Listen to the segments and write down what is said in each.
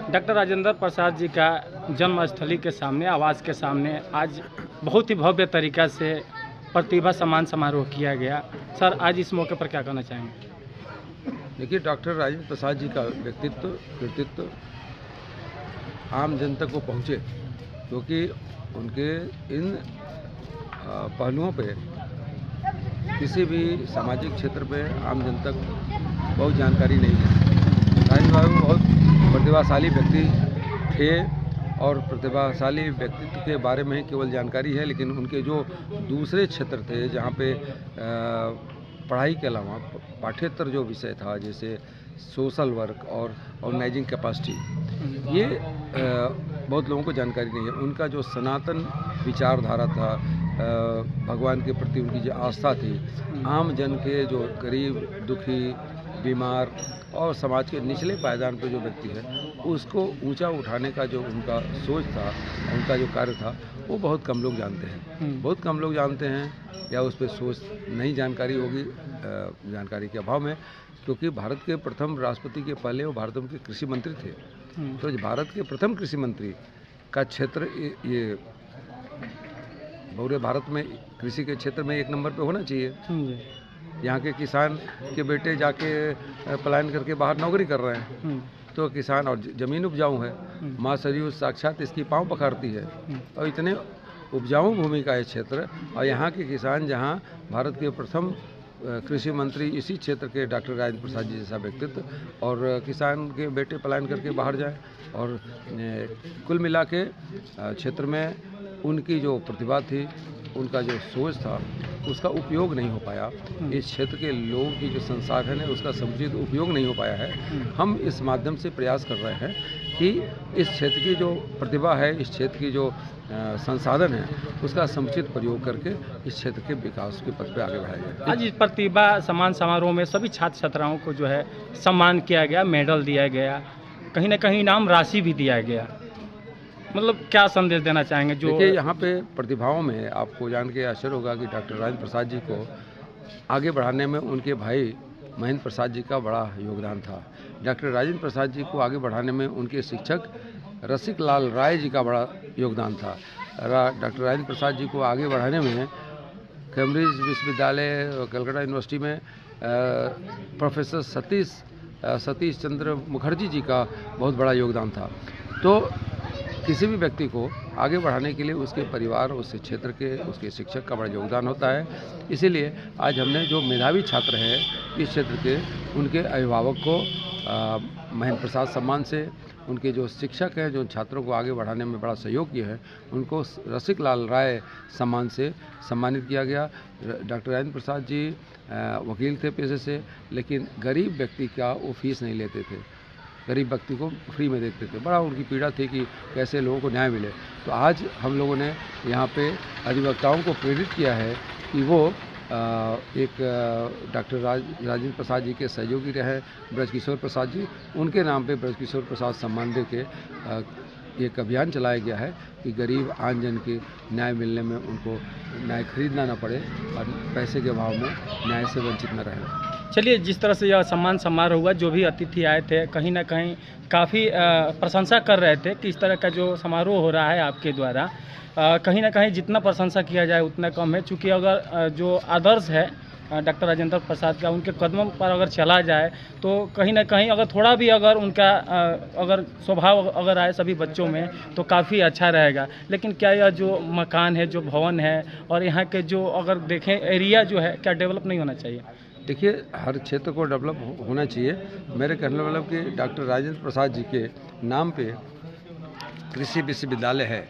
Doctor Rajendra Prasad ji का जन्मस्थली के सामने, आवास के सामने आज बहुत ही भव्य तरीक़ा से प्रतिभा सम्मान समारोह किया गया। सर, आज इस मौके पर क्या कहना चाहेंगे? देखिए, डॉक्टर राजेंद्र प्रसाद जी का व्यक्तित्व, कृतित्व आम जनता को पहुँचे, क्योंकि उनके इन पहलुओं पे किसी भी सामाजिक क्षेत्र पे आम जनता को बहुत जानकारी नहीं है। राजेंद्र बाबू बहुत प्रतिभाशाली व्यक्ति थे और प्रतिभाशाली व्यक्तित्व के बारे में केवल जानकारी है, लेकिन उनके जो दूसरे क्षेत्र थे जहाँ पे पढ़ाई के अलावा पाठ्येतर जो विषय था, जैसे सोशल वर्क और ऑर्गेनाइजिंग कैपेसिटी, ये बहुत लोगों को जानकारी नहीं है। उनका जो सनातन विचारधारा था, भगवान के प्रति उनकी जो आस्था थी, आम जन के जो गरीब, दुखी, बीमार और समाज के निचले पायदान पर जो व्यक्ति है उसको ऊंचा उठाने का जो उनका सोच था, उनका जो कार्य था, वो बहुत कम लोग जानते हैं। बहुत कम लोग जानते हैं या उस पर सोच नहीं जानकारी होगी, जानकारी के अभाव में, क्योंकि भारत के प्रथम राष्ट्रपति के पहले वो भारत के कृषि मंत्री थे। तो भारत के प्रथम कृषि मंत्री का क्षेत्र ये पूरे भारत में कृषि के क्षेत्र में 1 नंबर पे होना चाहिए। यहाँ के किसान के बेटे जाके पलायन करके बाहर नौकरी कर रहे हैं, तो किसान और ज़मीन उपजाऊ है, माँ सरयू साक्षात इसकी पाँव पखारती है, और इतने उपजाऊ भूमि का है क्षेत्र, और यहाँ के किसान, जहाँ भारत के प्रथम कृषि मंत्री इसी क्षेत्र के डॉक्टर राजेंद्र प्रसाद जी जैसा व्यक्तित्व, और किसान के बेटे पलायन करके बाहर जाए, और कुल मिला के क्षेत्र में उनकी जो प्रतिभा थी, उनका जो सोच था, उसका उपयोग नहीं हो पाया। इस क्षेत्र के लोगों की जो संसाधन है उसका समुचित उपयोग नहीं हो पाया है। हम इस माध्यम से प्रयास कर रहे हैं कि इस क्षेत्र की जो प्रतिभा है, इस क्षेत्र की जो संसाधन है, उसका समुचित प्रयोग करके इस क्षेत्र के विकास के पथ पर आगे बढ़ाया जाए। आज इस प्रतिभा सम्मान समारोह में सभी छात्र छात्राओं को जो है सम्मान किया गया, मेडल दिया गया, कहीं ना कहीं इनाम राशि भी दिया गया। मतलब क्या संदेश देना चाहेंगे? जो देखिए, यहाँ पे प्रतिभाओं में आपको जान के आश्चर्य होगा कि डॉक्टर राजेंद्र प्रसाद जी को आगे बढ़ाने में उनके भाई महेंद्र प्रसाद जी का बड़ा योगदान था। डॉक्टर राजेंद्र प्रसाद जी को आगे बढ़ाने में उनके शिक्षक रसिक लाल राय जी का बड़ा योगदान था। डॉक्टर राजेंद्र प्रसाद जी को आगे बढ़ाने में कैम्ब्रिज विश्वविद्यालय, कलकत्ता यूनिवर्सिटी में प्रोफेसर सतीश चंद्र मुखर्जी जी का बहुत बड़ा योगदान था। तो किसी भी व्यक्ति को आगे बढ़ाने के लिए उसके परिवार, उसके क्षेत्र के, उसके शिक्षक का बड़ा योगदान होता है। इसीलिए आज हमने जो मेधावी छात्र हैं इस क्षेत्र के, उनके अभिभावक को महेंद्र प्रसाद सम्मान से, उनके जो शिक्षक हैं जो छात्रों को आगे बढ़ाने में बड़ा सहयोग किया है, उनको रसिक लाल राय सम्मान से सम्मानित किया गया। डॉक्टर राजेंद्र प्रसाद जी वकील थे पेशे से, लेकिन गरीब व्यक्ति का वो फीस नहीं लेते थे, गरीब व्यक्ति को फ्री में देखते थे। बड़ा उनकी पीड़ा थी कि कैसे लोगों को न्याय मिले। तो आज हम लोगों ने यहाँ पे अधिवक्ताओं को प्रेरित किया है कि वो एक डॉक्टर राजेंद्र प्रसाद जी के सहयोगी रहे ब्रजकिशोर प्रसाद जी, उनके नाम पे ब्रजकिशोर प्रसाद सम्मान दे के एक अभियान चलाया गया है कि गरीब आम जन के न्याय मिलने में उनको न्याय खरीदना ना पड़े और पैसे के अभाव में न्याय से वंचित न रहें। चलिए, जिस तरह से यह सम्मान समारोह हुआ, जो भी अतिथि आए थे कहीं ना कहीं काफ़ी प्रशंसा कर रहे थे कि इस तरह का जो समारोह हो रहा है आपके द्वारा, कहीं ना कहीं जितना प्रशंसा किया जाए उतना कम है। चूँकि अगर जो आदर्श है डॉक्टर राजेंद्र प्रसाद का, उनके कदमों पर अगर चला जाए तो कहीं ना कहीं अगर थोड़ा भी अगर उनका अगर स्वभाव अगर आए सभी बच्चों में तो काफ़ी अच्छा रहेगा। लेकिन क्या यह जो मकान है, जो भवन है, और यहाँ के जो अगर देखें एरिया जो है, क्या डेवलप नहीं होना चाहिए? देखिए, हर क्षेत्र को डेवलप होना चाहिए। मेरे कहने मतलब कि डॉक्टर राजेंद्र प्रसाद जी के नाम पे कृषि विश्वविद्यालय है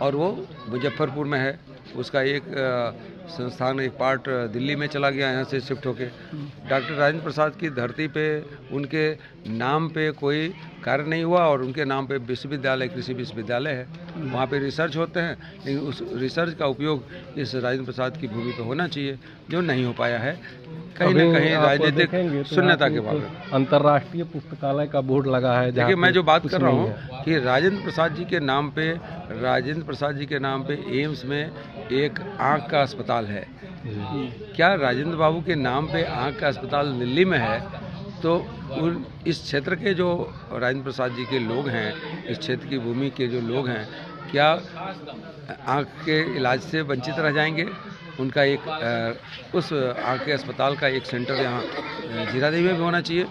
और वो मुजफ्फरपुर में है। उसका एक संस्थान, एक पार्ट दिल्ली में चला गया, यहाँ से शिफ्ट होके। डॉक्टर राजेंद्र प्रसाद की धरती पे उनके नाम पे कोई कार्य नहीं हुआ और उनके नाम पे विश्वविद्यालय, कृषि विश्वविद्यालय है। वहाँ पे रिसर्च होते हैं, लेकिन उस रिसर्च का उपयोग इस राजेंद्र प्रसाद की भूमि पे होना चाहिए, जो नहीं हो पाया है कहीं ना कहीं राजनीतिक शून्यता के बाद। अंतर्राष्ट्रीय पुस्तकालय का बोर्ड लगा है। देखिए, मैं जो बात कर रहा हूँ कि राजेंद्र प्रसाद जी के नाम पे एम्स में एक आँख का अस्पताल है। क्या राजेंद्र बाबू के नाम पे आँख का अस्पताल दिल्ली में है तो इस क्षेत्र के जो राजेंद्र प्रसाद जी के लोग हैं, इस क्षेत्र की भूमि के जो लोग हैं, क्या आँख के इलाज से वंचित रह जाएंगे? उनका एक उस आँख के अस्पताल का एक सेंटर यहाँ जीरादेवी में भी होना चाहिए।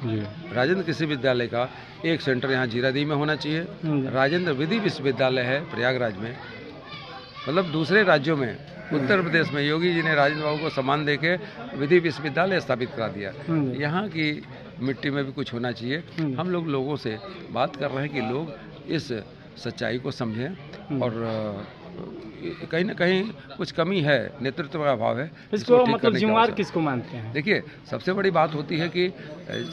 राजेंद्र कृषि विद्यालय का एक सेंटर यहाँ जीरादेवी में होना चाहिए। राजेंद्र विधि विश्वविद्यालय है प्रयागराज में। मतलब दूसरे राज्यों में, उत्तर प्रदेश में योगी जी ने राजेंद्र बाबू को सम्मान देके विधि विश्वविद्यालय स्थापित करा दिया। यहाँ की मिट्टी में भी कुछ होना चाहिए। हम लोग लोगों से बात कर रहे हैं कि लोग इस सच्चाई को समझें और कहीं ना कहीं कुछ कमी है, नेतृत्व का अभाव है। इसको मतलब जिम्मेवार किसको मानते हैं? देखिए, सबसे बड़ी बात होती है कि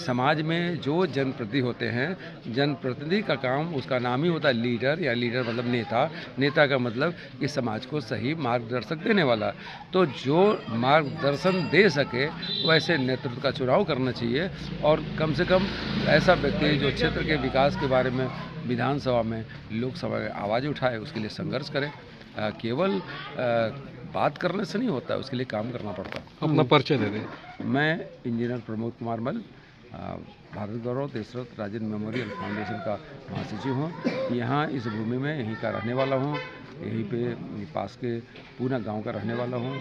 समाज में जो जनप्रतिनिधि होते हैं, जनप्रतिनिधि का काम, उसका नाम ही होता है लीडर, या लीडर मतलब नेता। नेता का मतलब कि समाज को सही मार्गदर्शक देने वाला। तो जो मार्गदर्शन दे सके वैसे नेतृत्व का चुनाव करना चाहिए, और कम से कम ऐसा व्यक्ति जो क्षेत्र के विकास के बारे में विधानसभा में, लोकसभा में आवाज़ उठाए, उसके लिए संघर्ष करें। केवल बात करने से नहीं होता, उसके लिए काम करना पड़ता। अपना परिचय दे दें। मैं इंजीनियर प्रमोद कुमार मल, भारत गौरव देशरथ राजेंद्र मेमोरियल फाउंडेशन का महासचिव हूँ। यहाँ इस भूमि में यहीं का रहने वाला हूँ। यहीं पे पास के पूना गांव का रहने वाला हूँ।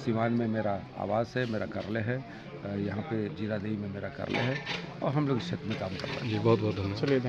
सिवान में मेरा आवास है, मेरा कार्यालय है। यहाँ पे जीरादेवी में मेरा कार्यालय है, और हम लोग इस क्षेत्र में काम कर रहे हैं। जी, बहुत बहुत धन्यवाद। चलिए।